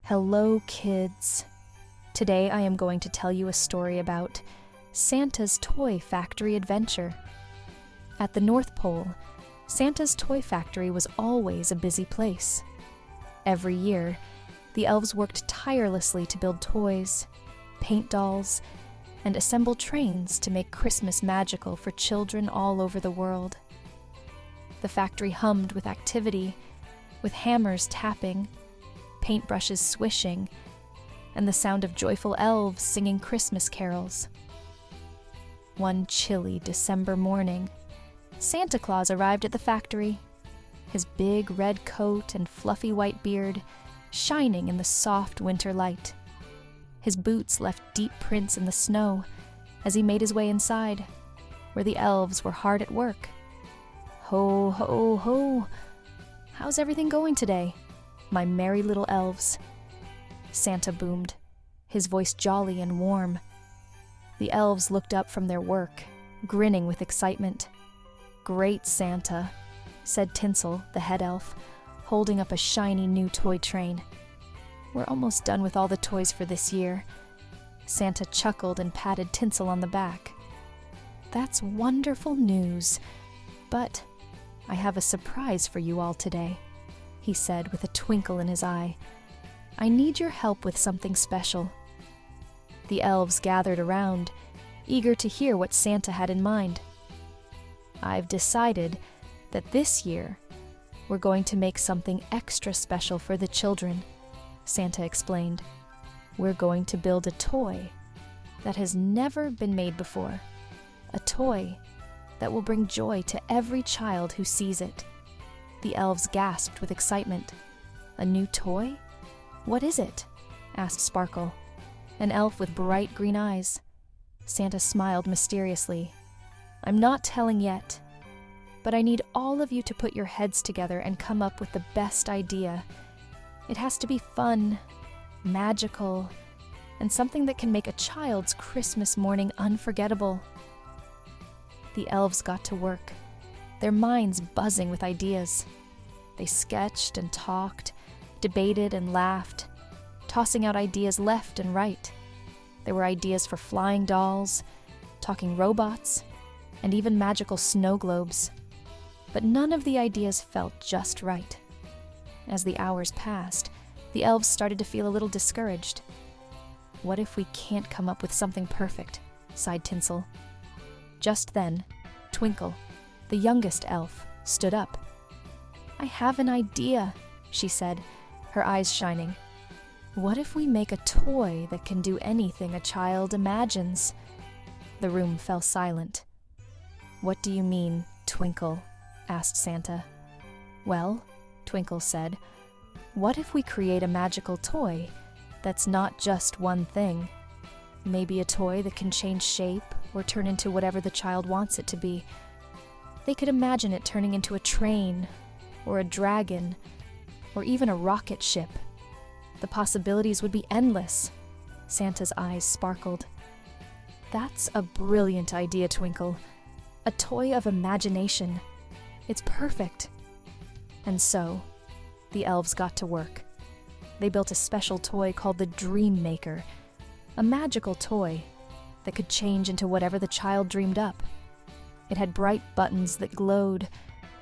Hello, kids. Today I am going to tell you a story about Santa's Toy Factory Adventure. At the North Pole, Santa's toy factory was always a busy place. Every year, the elves worked tirelessly to build toys, paint dolls, and assemble trains to make Christmas magical for children all over the world. The factory hummed with activity, with hammers tapping, paintbrushes swishing, and the sound of joyful elves singing Christmas carols. One chilly December morning, Santa Claus arrived at the factory, his big red coat and fluffy white beard shining in the soft winter light. His boots left deep prints in the snow as he made his way inside, where the elves were hard at work. Ho, ho, ho! How's everything going today, my merry little elves? Santa boomed, his voice jolly and warm. The elves looked up from their work, grinning with excitement. "Great, Santa," said Tinsel, the head elf, holding up a shiny new toy train. "We're almost done with all the toys for this year." Santa chuckled and patted Tinsel on the back. "That's wonderful news, but I have a surprise for you all today," he said with a twinkle in his eye. "I need your help with something special." The elves gathered around, eager to hear what Santa had in mind. "I've decided that this year we're going to make something extra special for the children," Santa explained. "We're going to build a toy that has never been made before, a toy that will bring joy to every child who sees it." The elves gasped with excitement. "A new toy? What is it?" asked Sparkle, an elf with bright green eyes. Santa smiled mysteriously. "I'm not telling yet, but I need all of you to put your heads together and come up with the best idea. It has to be fun, magical, and something that can make a child's Christmas morning unforgettable." The elves got to work, their minds buzzing with ideas. They sketched and talked, debated and laughed, tossing out ideas left and right. There were ideas for flying dolls, talking robots, and even magical snow globes. But none of the ideas felt just right. As the hours passed, the elves started to feel a little discouraged. "What if we can't come up with something perfect?" sighed Tinsel. Just then, Twinkle, the youngest elf, stood up. "I have an idea," she said, her eyes shining. "What if we make a toy that can do anything a child imagines?" The room fell silent. "What do you mean, Twinkle?" asked Santa. "Well," Twinkle said, "what if we create a magical toy that's not just one thing? Maybe a toy that can change shape or turn into whatever the child wants it to be. They could imagine it turning into a train, or a dragon, or even a rocket ship. The possibilities would be endless." Santa's eyes sparkled. "That's a brilliant idea, Twinkle. A toy of imagination. It's perfect." And so, the elves got to work. They built a special toy called the Dream Maker, a magical toy that could change into whatever the child dreamed up. It had bright buttons that glowed,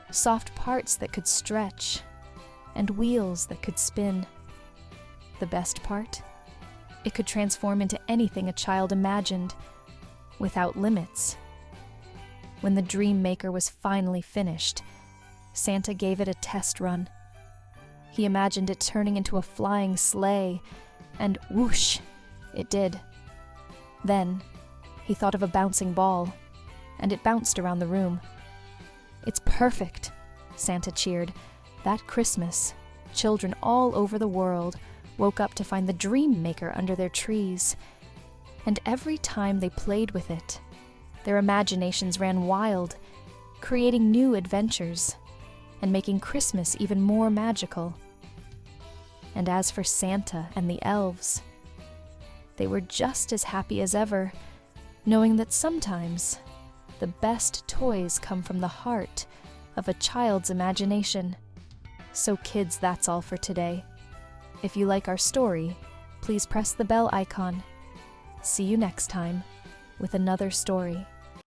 soft parts that could stretch, and wheels that could spin. The best part? It could transform into anything a child imagined, without limits. When the Dream Maker was finally finished, Santa gave it a test run. He imagined it turning into a flying sleigh, and whoosh, it did. Then, he thought of a bouncing ball, and it bounced around the room. "It's perfect," Santa cheered. That Christmas, children all over the world woke up to find the Dream Maker under their trees. And every time they played with it, their imaginations ran wild, creating new adventures and making Christmas even more magical. And as for Santa and the elves, they were just as happy as ever, knowing that sometimes the best toys come from the heart of a child's imagination. So kids, that's all for today. If you like our story, please press the bell icon. See you next time with another story.